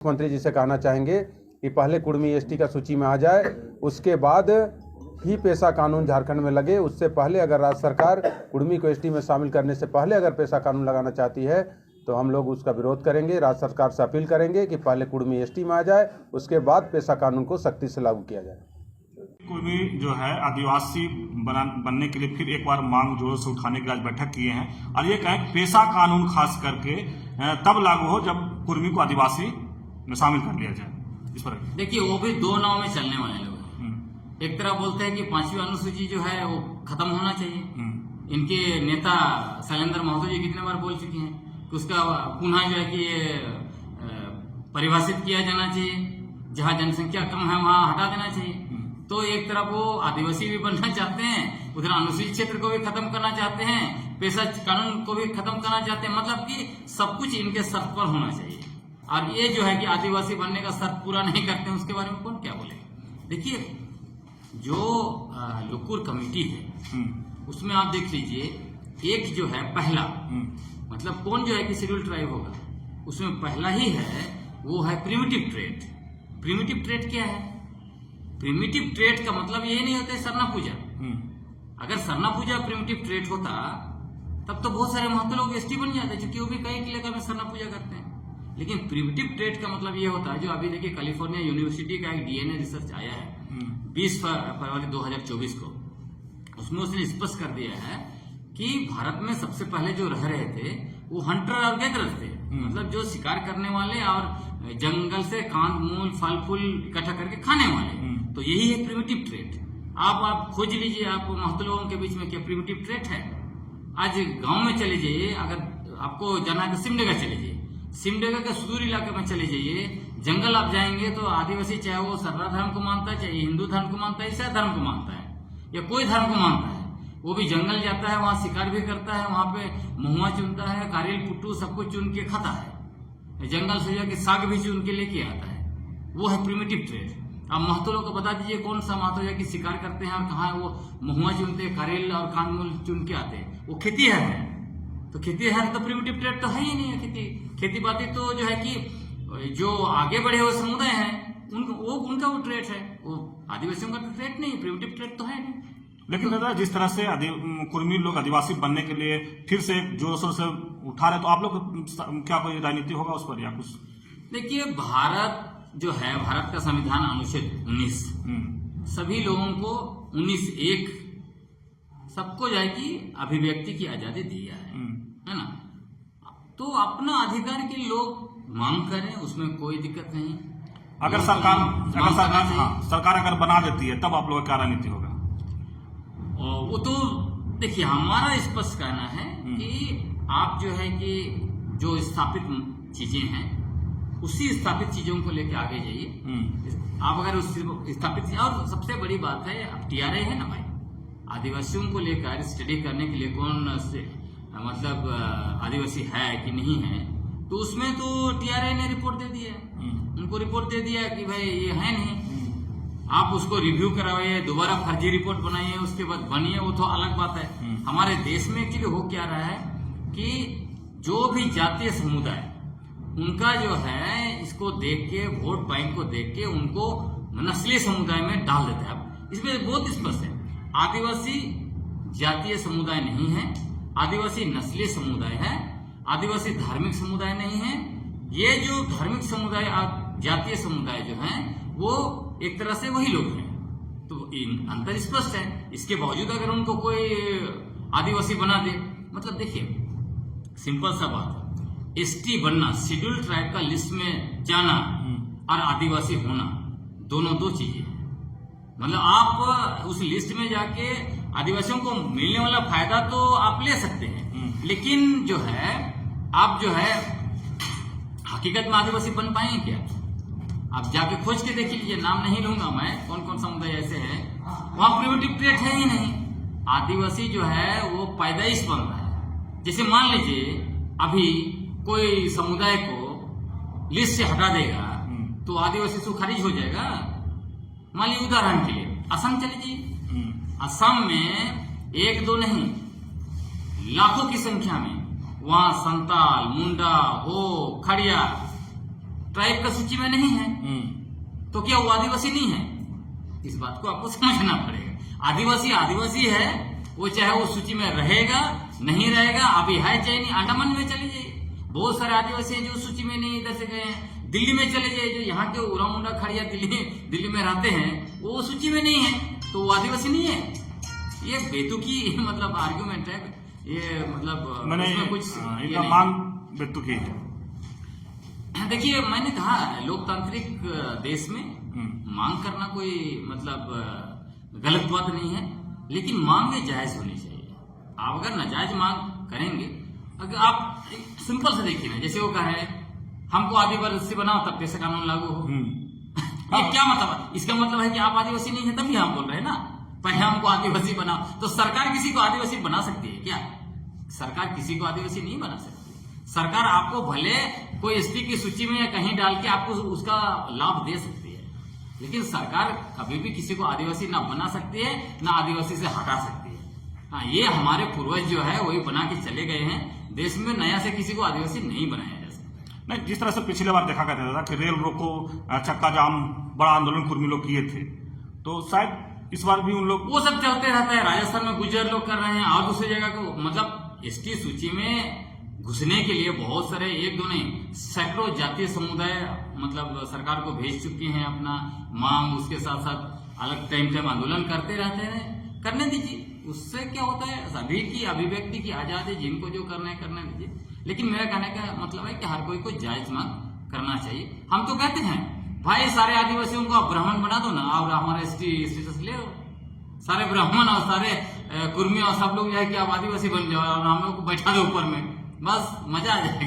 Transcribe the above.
मुख्यमंत्री जी से कहना चाहेंगे कि पहले कुर्मी एसटी का सूची में आ जाए, उसके बाद ही पेशा कानून झारखंड में लगे। उससे पहले अगर राज्य सरकार कुर्मी को एसटी में शामिल करने से पहले अगर पेशा कानून लगाना चाहती है तो हम लोग उसका विरोध करेंगे। राज्य सरकार से अपील करेंगे कि पहले कुर्मी एसटी में आ जाए, उसके बाद पेशा कानून को सख्ती से लागू किया जाए। कुर्मी जो है आदिवासी बनने के लिए फिर एक बार मांग जोरों से उठाने की आज बैठक किए हैं और ये कहें पेशा कानून खास करके तब लागू हो जब कुर्मी को आदिवासी में शामिल कर लिया जाए। इस पर देखिए, वो भी दो नाव में चलने वाले लोग हैं। एक तरफ बोलते हैं कि 5वीं अनुसूची जो है वो खत्म होना चाहिए। इनके नेता शैलेंद्र महतो जी कितने बार बोल चुके हैं कि उसका पुनः जो है कि ये परिभाषित किया जाना चाहिए, जहाँ जनसंख्या कम है वहाँ हटा देना चाहिए। तो एक तरफ वो आदिवासी भी बनना चाहते हैं, उधर अनुसूचित क्षेत्र को भी खत्म करना चाहते हैं, पेशा कानून को भी खत्म करना चाहते हैं। मतलब कि सब कुछ इनके शर्त पर होना चाहिए। और ये जो है कि आदिवासी बनने का शर्त पूरा नहीं करते हैं, उसके बारे में कौन क्या बोलेगा। देखिए, जो लोकूर कमेटी है उसमें आप देख लीजिए, एक जो है पहला मतलब कौन जो है कि शेड्यूल ट्राइब होगा, उसमें पहला ही है वो है प्रिमिटिव ट्रेड। प्रिमिटिव ट्रेड क्या है? प्रिमिटिव ट्रेड का मतलब ये नहीं होता है सरना पूजा। अगर सरना पूजा प्रिमिटिव ट्रेड होता तब तो बहुत सारे महत्व लोग एसटी बन जाते, क्योंकि वो भी कई इलाके में सरना पूजा करते हैं। लेकिन प्रिमिटिव ट्रेड का मतलब ये होता है, जो अभी देखिए कैलिफोर्निया यूनिवर्सिटी का एक डीएनए रिसर्च आया है 20 फरवरी 2024 को, उसमें उसने स्पष्ट कर दिया है कि भारत में सबसे पहले जो रह रहे थे वो हंटर और गैदरर थे। मतलब जो शिकार करने वाले और जंगल से कांद मूल फल फूल इकट्ठा करके खाने वाले, तो यही है प्रिमिटिव ट्रेड। आप खोज लीजिए, आप महत्व लोगों के बीच में क्या प्रिमिटिव ट्रेड है। आज गांव में चले जाइए, अगर आपको जाना है तो सिमडेगा चले जाइए, सिमडेगा के सुदूर इलाके में चले जाइए, जंगल आप जाएंगे तो आदिवासी चाहे वो सर्रा धर्म को मानता है, चाहे हिंदू धर्म को मानता है, ईसाई धर्म को मानता है या कोई धर्म को मानता है, वो भी जंगल जाता है, वहां शिकार भी करता है, वहां पे महुआ चुनता है, कारेल पुट्टू सब कुछ चुन के खाता है, जंगल से जाके साग भी चुन के लेके आता है। वो है प्रिमिटिव ट्रेड। अब महतो लोग को बता दीजिए कौन सा महतो जाके शिकार करते हैं और कहाँ वो महुआ चुनते हैं, कारेल और कांदमूल चुन के आते हैं। वो खेती है, तो खेती है तो प्रिमिटिव ट्रेड तो है ही नहीं है। खेती बाती तो जो है कि जो आगे बढ़े हुए समुदाय हैं उनका वो ट्रेड है, वो आदिवासियों का तो ट्रेड नहीं, प्रिमिटिव ट्रेड तो है नहीं। लेकिन दादा, जिस तरह से कुर्मी लोग आदिवासी बनने के लिए फिर से जोर शोर से उठा रहे, तो आप लोग क्या कोई राजनीति होगा उस पर या कुछ? देखिए, भारत जो है, भारत का संविधान अनुच्छेद 19 सभी लोगों को 19(1) सबको जो है कि अभिव्यक्ति की आजादी दिया है ना। तो अपना अधिकार के लोग मांग करें, उसमें कोई दिक्कत नहीं। अगर सरकार अगर बना देती है तब आप लोगों का क्या राजनीति होगा? वो तो देखिए, हमारा स्पष्ट कहना है कि आप जो है कि जो स्थापित चीजें हैं उसी स्थापित चीजों को लेकर आगे जाइए। आप अगर उस स्थापित, और सबसे बड़ी बात है, अब टीआरआई है ना भाई, आदिवासियों को लेकर स्टडी करने के लिए कौन से मतलब आदिवासी है कि नहीं है, तो उसमें तो टीआरआई ने रिपोर्ट दे दिया, उनको रिपोर्ट दे दिया कि भाई ये है नहीं। आप उसको रिव्यू कराइए, दोबारा फर्जी रिपोर्ट बनाइए, उसके बाद बनिए, वो तो अलग बात है। हमारे देश में एक्चुअली हो क्या रहा है कि जो भी जातीय समुदाय उनका जो है इसको देख के, वोट बैंक को देख के उनको नस्लीय समुदाय में डाल देते हैं। अब इसमें बहुत स्पष्ट है, आदिवासी जातीय समुदाय नहीं है, आदिवासी नस्लीय समुदाय है, आदिवासी धार्मिक समुदाय नहीं है। ये जो धार्मिक समुदाय जातीय समुदाय जो है वो एक तरह से वही लोग हैं, तो अंतर स्पष्ट है। इसके बावजूद अगर उनको कोई आदिवासी बना दे, मतलब देखिए सिंपल सा बात है, एसटी बनना, शेड्यूल ट्राइब का लिस्ट में जाना और आदिवासी होना दोनों दो चीजें हैं। मतलब आप उस लिस्ट में जाके आदिवासियों को मिलने वाला फायदा तो आप ले सकते हैं, लेकिन जो है आप जो है हकीकत में आदिवासी बन पाएंगे क्या? आप जाके खोज के देख लीजिए, नाम नहीं लूंगा मैं, कौन कौन समुदाय ऐसे हैं वहां प्रिमिटिव ट्रेड है ही नहीं। आदिवासी जो है वो पैदाइश बन रहा है। जैसे मान लीजिए अभी कोई समुदाय को लिस्ट से हटा देगा तो आदिवासी से खारिज हो जाएगा। मान लीजिए उदाहरण के लिए असम चले जाइए, असम में 1-2 नहीं लाखों की संख्या में वहां संताल, मुंडा, हो, खड़िया ट्राइब का सूची में नहीं है तो क्या वो आदिवासी नहीं है? इस बात को आपको समझना पड़ेगा। आदिवासी आदिवासी है, वो चाहे वो सूची में रहेगा नहीं रहेगा, अभी है चाहे नहीं। अंडमान में चले जाइए, बहुत सारे आदिवासी हैं जो सूची में नहीं, इधर से गए हैं। दिल्ली में चले जाइए, जो यहाँ के उरा मुंडा खड़िया दिल्ली में रहते हैं, वो सूची में नहीं है तो वो आदिवासी नहीं है। ये बेतुकी मतलब आर्ग्यूमेंट है, ये मतलब मैंने कुछ इनका मांग बेतुकी है। देखिए, मैंने कहा लोकतांत्रिक देश में मांग करना कोई मतलब गलत बात नहीं है, लेकिन मांगे जायज होनी चाहिए। आप अगर नाजायज मांग करेंगे, अगर आप सिंपल से देखिए ना, जैसे वो कहे हमको आदिवासी बनाओ तब पेशा कानून लागू हो। ये क्या मतलब? इसका मतलब है कि आप आदिवासी नहीं है तभी हम बोल रहे हैं ना, पहले हमको आदिवासी बनाओ। तो सरकार किसी को आदिवासी बना सकती है क्या? सरकार किसी को आदिवासी नहीं बना सकती। सरकार आपको भले कोई एसटी की सूची में या कहीं डाल के आपको उसका लाभ दे सकती है, लेकिन सरकार कभी भी किसी को आदिवासी ना बना सकती है ना आदिवासी से हटा सकती है। हाँ, ये हमारे पूर्वज जो है वही बना के चले गए हैं। देश में नया से किसी को आदिवासी नहीं बनाया जा सकता। नहीं, जिस तरह से पिछले बार देखा करता था कि रेल रोको, चक्का जाम, बड़ा आंदोलन कुर्मी लोग किए थे, तो शायद इस बार भी उन लोग वो सब चलते रहता है। राजस्थान में गुर्जर लोग कर रहे हैं और दूसरी जगह को मतलब एसटी सूची में घुसने के लिए बहुत सारे, एक दो नहीं सैकड़ों जातीय समुदाय मतलब सरकार को भेज चुके हैं अपना मांग। उसके साथ साथ अलग टाइम आंदोलन करते रहते हैं, करने दीजिए। उससे क्या होता है, सभी की अभिव्यक्ति की आजादी, जिनको जो करना है करने दीजिए। लेकिन मेरा कहने का मतलब है कि हर कोई को जायज मांग करना चाहिए। हम तो कहते हैं भाई सारे आदिवासियों को आप ब्राह्मण बना दो ना, और हमारा एसटी स्टेटस ले लो। सारे ब्राह्मण और सारे कुर्मी और सब लोग जो है कि आप आदिवासी बन जाओ और हम लोग को बैठा दो ऊपर में, बस मजा आ जाएगा।